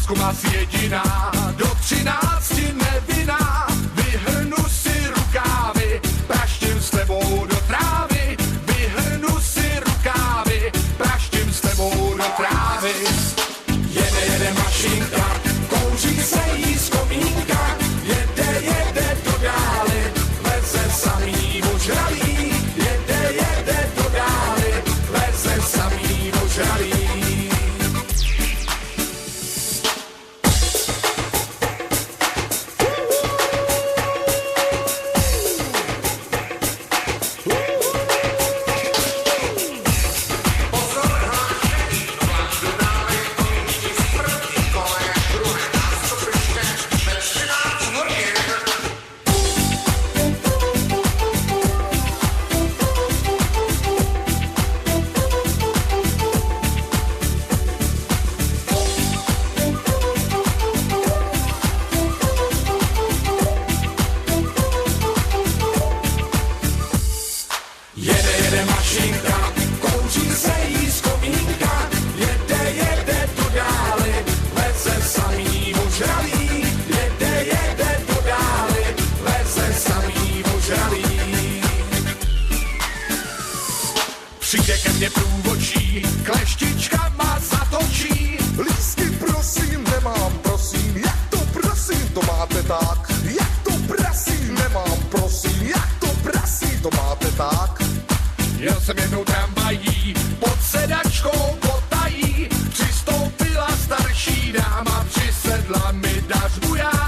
průzkum asi jediná, do 13 nevinná, vyhrnu si rukávy, praštím s tebou do trávy, vyhrnu si rukávy, praštím s tebou do trávy. Jede mašinka, kouří se jí z komínka, jede do dály, leze samý ožralý, jede do dály, leze samý ožralý. Jede mašinka, kouří se jí z komínka, jede do dály, leze samý ožralý, jede do dály, leze samý ožralý. Přijde ke mně průvočí, kleštička má zatočí. Lístky prosím, nemám prosím, jak to prosím, to máte tak. Jak to prosím, nemám prosím, jak to prosím, to máte tak. Jel jsem jednou tramvají, pod sedačkou potají, přistoupila starší dáma, přisedla mi dařbuja.